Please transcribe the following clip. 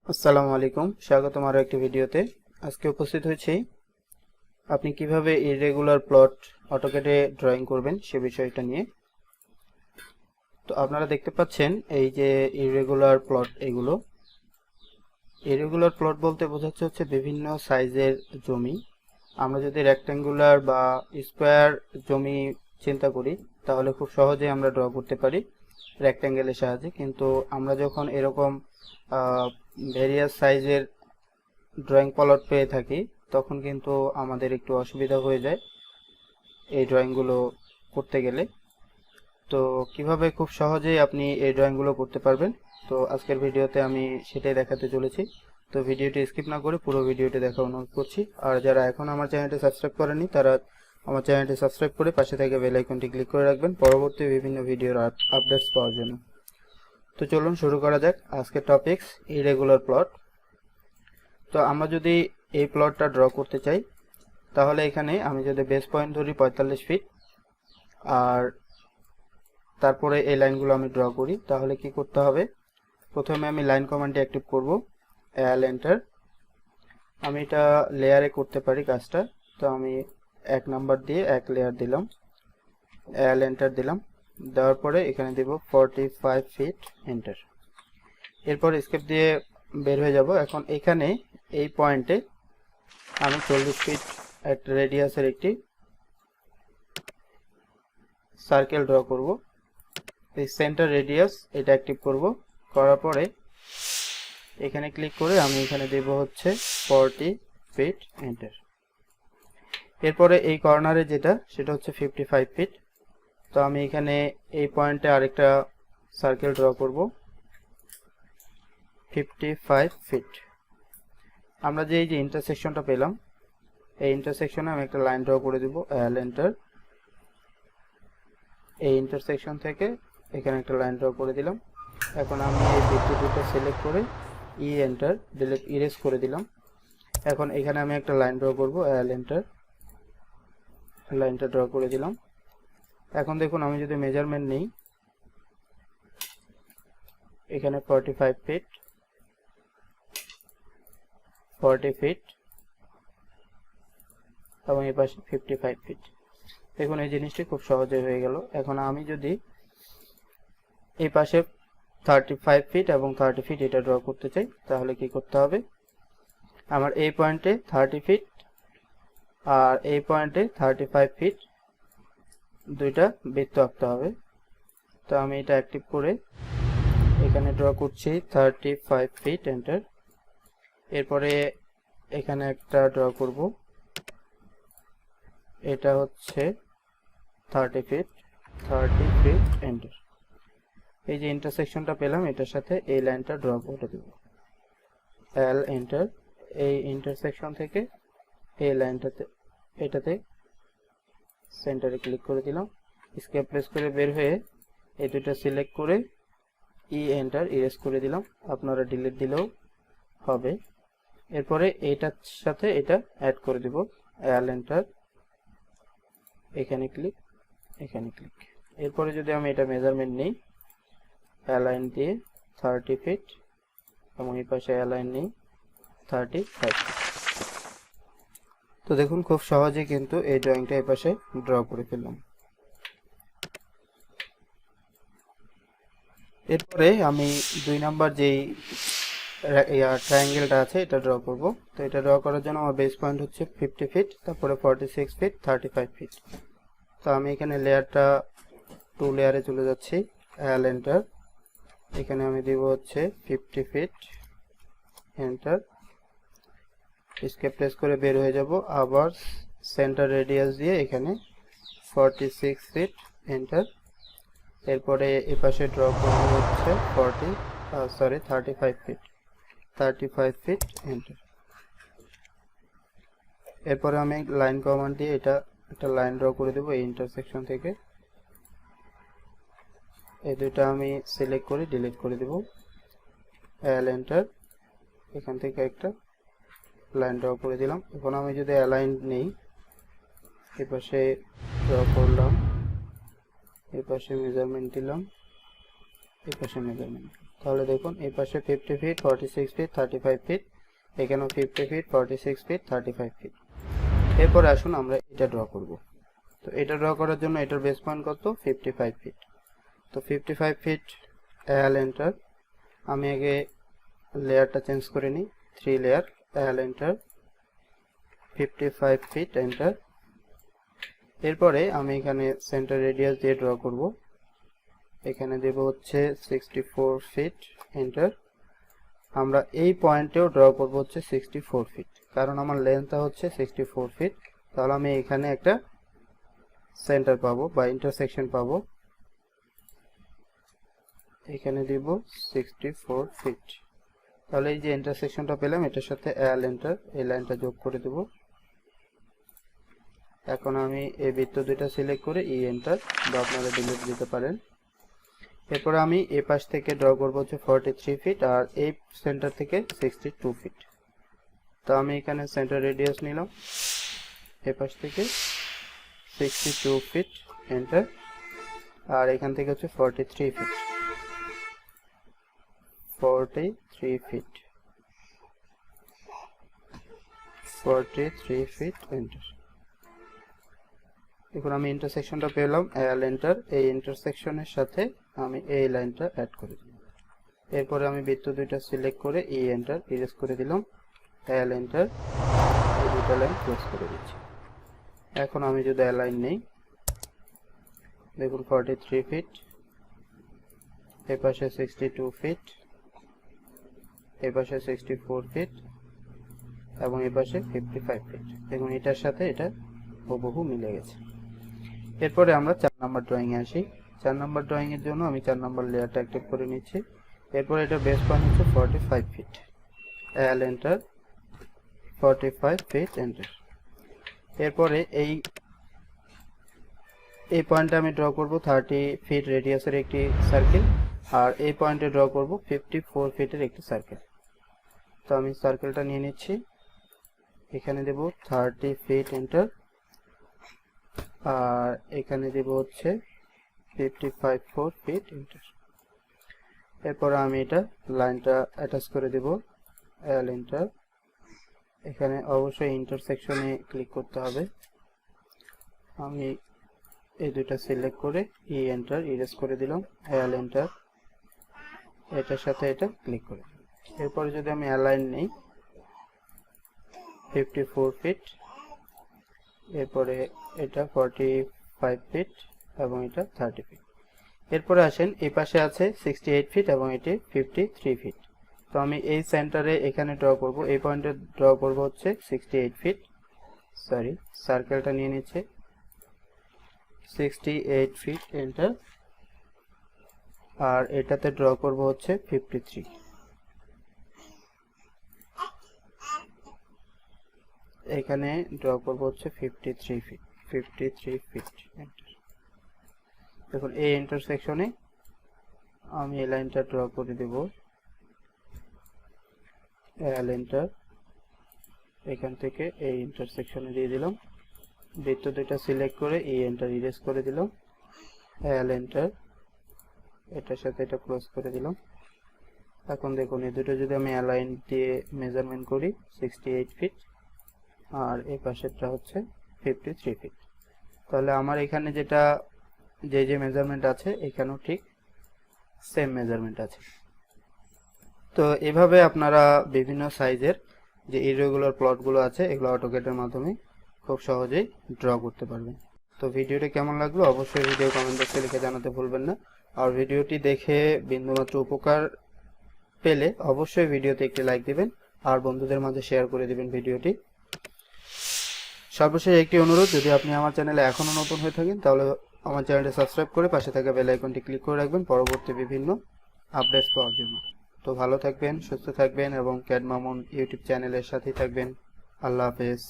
আসসালামু আলাইকুম, স্বাগতম আরো একটি ভিডিওতে। আজকে উপস্থিত হয়েছি আপনি কিভাবে ইররেগুলার প্লট অটোক্যাডে ড্রয়িং করবেন সে বিষয়টা নিয়ে। তো আপনারা দেখতে পাচ্ছেন এই যে ইররেগুলার প্লট, এগুলো ইররেগুলার প্লট বলতে বোঝাচ্ছে হচ্ছে বিভিন্ন সাইজের জমি। আমরা যদি রেক্ট্যাঙ্গুলার বা স্কোয়ার জমি চিন্তা করি তাহলে খুব সহজেই আমরা ড্র করতে পারি রেক্ট্যাঙ্গেলের সাহায্যে, কিন্তু আমরা যখন এরকম ভেরিয়াস সাইজের ড্রয়িং প্লট পেয়ে থাকি তখন কিন্তু আমাদের একটু অসুবিধা হয়ে যায় এই ড্রয়িংগুলো করতে গেলে। তো কিভাবে খুব সহজেই আপনি এই ড্রয়িংগুলো করতে পারবেন, তো আজকের ভিডিওতে আমি সেটাই দেখাতে চলেছি। তো ভিডিওটি স্কিপ না করে পুরো ভিডিওটি দেখা অনুরোধ করছি। আর যারা এখন আমার চ্যানেলটি সাবস্ক্রাইব করেনি তারা আমার চ্যানেলটি সাবস্ক্রাইব করে পাশে থেকে বেল আইকনটি ক্লিক করে রাখবেন পরবর্তী বিভিন্ন ভিডিওর আপডেটস পাওয়ার জন্য। তো চলুন শুরু করা যাক আজকের টপিকস, ইরেগুলার প্লট। তো আমরা যদি এই প্লটটা ড্র করতে চাই তাহলে এখানে আমি যদি বেস পয়েন্ট ধরি 45 ফিট আর তারপরে এই লাইনগুলো আমি ড্র করি, তাহলে কি করতে হবে? প্রথমে আমি লাইন কমান্ডটি অ্যাক্টিভ করব, এল এন্টার। আমি এটা লেয়ারে করতে পারি কাজটা, তো আমি 1 নাম্বার দিয়ে 1 লেয়ার দিলাম, এল এন্টার দিলাম। দেওয়ার পরে এখানে দেব 45 ফিট, এন্টার। এরপর স্কেপ দিয়ে বের হয়ে যাব। এখন এখানে এই পয়েন্টে আমি 40 ফিট একটা রেডিয়াসের একটি সার্কেল ড্র করব। এই সেন্টার রেডিয়াস এটা অ্যাক্টিভ করব, করার পরে এখানে ক্লিক করে আমি এখানে দেব হচ্ছে 40 ফিট, এন্টার। এরপরে এই কর্নারে যেটা সেটা হচ্ছে 55 ফিট। তো আমি এখানে এই পয়েন্টে আরেকটা সার্কেল ড্র করব 55 ফিট। আমরা যে এই যে ইন্টারসেকশনটা পেলাম এই ইন্টারসেকশনে আমি একটা লাইন ড্র করে দেব, এল এন্টার। এই ইন্টারসেকশন থেকে এখানে একটা লাইন ড্র করে দিলাম। এখন আমি এই বৃত্ত দুটো সিলেক্ট করে ই এন্টার, ডিলিট ইরেজ করে দিলাম। এখন এখানে আমি একটা লাইন ড্র করব, এল এন্টার, লাইনটা ড্র করে দিলাম। এখন দেখুন আমি যদি মেজারমেন্ট নেই, এখানে 45 ফিট, 40 ফিট এবং এই পাশে 55 ফিট। দেখুন এই জিনিসটি খুব সহজে হয়ে গেল। এখন আমি যদি এই পাশে 35 ফিট এবং 30 ফিট এটা ড্র করতে চাই তাহলে কি করতে হবে? আমার এই পয়েন্টে 30 ফিট আর এই পয়েন্টে 35 ফিট দুইটা বৃত্ত আঁকতে হবে। তো আমি এটা অ্যাক্টিভ করে এখানে ড্র করছি 35 ফিট, এন্টার। এরপরে এখানে একটা ড্র করব, এটা হচ্ছে 30 ফিট, 30 ফিট, এন্টার। এই যে ইন্টারসেকশনটা পেলাম এটার সাথে এই লাইনটা ড্র করে দেব, এল এন্টার। এই ইন্টারসেকশন থেকে এই লাইনটাতে এটাতে সেন্টারে ক্লিক করে দিলাম, স্কেপ প্রেস করে বের হয়ে এই দুটো সিলেক্ট করে ই এন্টার, ইরেজ করে দিলাম। আপনারা ডিলিট দিলেও হবে। এরপরে এইটার সাথে এটা অ্যাড করে দেব, এল এন্টার, এখানে ক্লিক, এখানে ক্লিক। এরপরে যদি আমি এটা মেজারমেন্ট নেই, অ্যালাইন দিয়ে 30 ফিট এবং এই পাশে অ্যালাইন নেই 35 ফিট। তো দেখুন খুব সহজে কিন্তু এই ড্রয়িংটা এই পাশে ড্র করে ফেললাম। এরপরে আমি 2 নাম্বার যেই ট্রায়াঙ্গেলটা আছে এটা ড্র করব। তো এটা ড্র করার জন্য আমার বেস পয়েন্ট হচ্ছে 50 ফিট, তারপরে 46 ফিট, 35 ফিট। তো আমি এখানে লেয়ারটা 2 লেয়ারে চলে যাচ্ছি, এল এন্টার। এখানে আমি দিব হচ্ছে 50 ফিট, এন্টার। স্কেপ প্রেস করে বের হয়ে যাব, আবার সেন্টার রেডিয়াস দিয়ে এখানে 46 ফিট, এন্টার। এরপরে এই পাশে ড্র করব হচ্ছে 35 ফিট, 35 ফিট, এন্টার। এরপরে আমি লাইন কমান্ড দিয়ে এটা একটা লাইন ড্র করে দেব এই ইন্টারসেকশন থেকে। এই দুটো আমি সিলেক্ট করে ডিলিট করে দেব, এল এন্টার। এখান থেকে একটা লাইন ড্র করে দিলাম। এখন আমি যদি অ্যালাইন নেই, এই পাশে ড্র করলাম, এই পাশে মেজারমেন্ট দিলাম, এই পাশে মেজারমেন্ট। তো তাহলে দেখুন এই পাশে 50 ফিট, 46 ফিট, 35 ফিট, এখানেও 50 ফিট, 46 ফিট, 35 ফিট। এরপরে আসুন আমরা এটা ড্র করব। তো এটা ড্র করার জন্য এটার বেস পয়েন্ট কত? 55 ফিট। তো 55 ফিট, এল এন্টার। আমি আগে লেয়ারটা চেঞ্জ করে নিই, 3 লেয়ার, এল এন্টার, 55 ফিট এন্টার। এরপরে আমি এখানে সেন্টার রেডিয়াস দিয়ে ড্র করব। এখানে দেব হচ্ছে 64 ফিট এন্টার। আমরা এই পয়েন্টেও ড্র করব হচ্ছে 64 ফিট, কারণ আমার লেন্থটা হচ্ছে 64 ফিট। তাহলে আমি এখানে একটা সেন্টার পাবো বা ইন্টারসেকশন পাবো। এখানে দিব 64 ফিট। তাহলে এই যে ইন্টারসেকশনটা পেলাম, এটার সাথে এল এন্টার, এই লাইনটা যোগ করে দেব। এখন আমি এই বৃত্ত দুইটা সিলেক্ট করে ই এন্টার, বা আপনারা ডিলিট দিতে পারেন। এরপর আমি এই পাশ থেকে ড্র করব হচ্ছে 43 ফিট, আর এই সেন্টার থেকে 62 ফিট। তো আমি এখানে সেন্টার রেডিয়াস নিলাম, এই পাশ থেকে 62 ফিট এন্টার, আর এখান থেকে হচ্ছে 43 ফিট, 43 ফিট, 43 ফিট এন্টার। এখন আমি ইন্টারসেকশনটা পেলাম, এল এন্টার। এই ইন্টারসেকশনের সাথে আমি এই লাইনটা অ্যাড করে দিলাম। এরপরে আমি বৃত্ত দুইটা সিলেক্ট করে ই এন্টার, ইরেজ করে দিলাম, এল এন্টার, এই দুটো লাইন ক্লোজ করে দিচ্ছি। এখন আমি যদি অ্যালাইন নেই, দেখুন 43 ফিট, এই পাশে 62 ফিট, এই পাশে 64 ফিট, এবং এই পাশে 55 ফিট। দেখুন এটার সাথে এটা হুবহু মিলে গেছে। এরপরে আমরা 4 নম্বর ড্রয়িং এ আসি। 4 নম্বর ড্রয়িং এর জন্য আমি 4 নম্বর লেয়ারটা অ্যাক্টিভ করে নিচ্ছি। এরপর এটা বেস পয়েন্ট হচ্ছে 45 feet, L enter, 45 feet enter. এরপরে এই পয়েন্টে আমি ড্র করব 30 ফিট রেডিয়াসের একটি সার্কেল, আর এই পয়েন্টে ড্র করব 54 ফিটের একটি সার্কেল। তো আমি সার্কেলটা নিয়ে নিচ্ছি, এখানে দেব 30 ফিট এন্টার, আর এখানে দেব হচ্ছে 55 ফিট এন্টার। এরপর আমি এটা লাইনটা অ্যাটাচ করে দেব, এল এন্টার। এখানে অবশ্যই ইন্টারসেকশনে ক্লিক করতে হবে। আমি এই দুইটা সিলেক্ট করে ই এন্টার, ইরেজ করে দিলাম, এল এন্টার, এটার সাথে এটা ক্লিক করে। এরপরে যদি আমি অ্যালাইন নেই, 54 ফিট, এরপরে এটা 45 ফিট, এবং এটা 30 ফিট। এরপরে আসেন এই পাশে আছে 68 ফিট এবং এটি 53 ফিট। তো আমি এই সেন্টারে এখানে ড্র করব, এই পয়েন্টে ড্র করব হচ্ছে 68 ফিট, সরি সার্কেলটা নিয়ে নিচ্ছে, 68 ফিট এন্টার, আর এটাতে ড্র করব হচ্ছে 53। এখানে ড্র করব হচ্ছে 53 ফিট, 53 ফিট এন্টার। দেখুন এই ইন্টারসেকশনে আমি এই লাইনটা ড্র করে দেব, এল এন্টার, এখান থেকে এই ইন্টারসেকশনে দিয়ে দিলাম, বৃত্ত দুইটা সিলেক্ট করে ই এন্টার, ইরেজ করে দিলাম, এল এন্টার, এটার সাথে এটা ক্লোজ করে দিলাম। এখন দেখুন এই দুটো যদি আমি অ্যালাইন দিয়ে মেজারমেন্ট করি, 68 ফিট, আর এই পাশেরটা হচ্ছে 53 ফিট। তাহলে আমার এখানে যেটা যে মেজারমেন্ট আছে এখানেও ঠিক সেম মেজারমেন্ট আছে। তো এভাবে আপনারা বিভিন্ন সাইজের যে ইরেগুলার প্লটগুলো আছে এগুলো অটোক্যাডের মাধ্যমে খুব সহজেই ড্র করতে পারবেন। তো ভিডিওটি কেমন লাগলো অবশ্যই ভিডিও কমেন্ট বক্সে লিখে জানাতে ভুলবেন না। আর ভিডিওটি দেখে বিন্দুমাত্র উপকার পেলে অবশ্যই ভিডিওতে একটি লাইক দিবেন আর বন্ধুদের মাঝে শেয়ার করে দিবেন ভিডিওটি। সর্বশেষ একটি অনুরোধ, যদি আপনি আমার চ্যানেলে এখনও নতুন হয়ে থাকেন তাহলে আমার চ্যানেলটি সাবস্ক্রাইব করে পাশে থাকা বেল আইকনটি ক্লিক করে রাখবেন পরবর্তী বিভিন্ন আপডেটস পাওয়ার জন্য। তো ভালো থাকবেন, সুস্থ থাকবেন এবং CAD মামুন ইউটিউব চ্যানেলের সাথেই থাকবেন। আল্লাহ হাফেজ।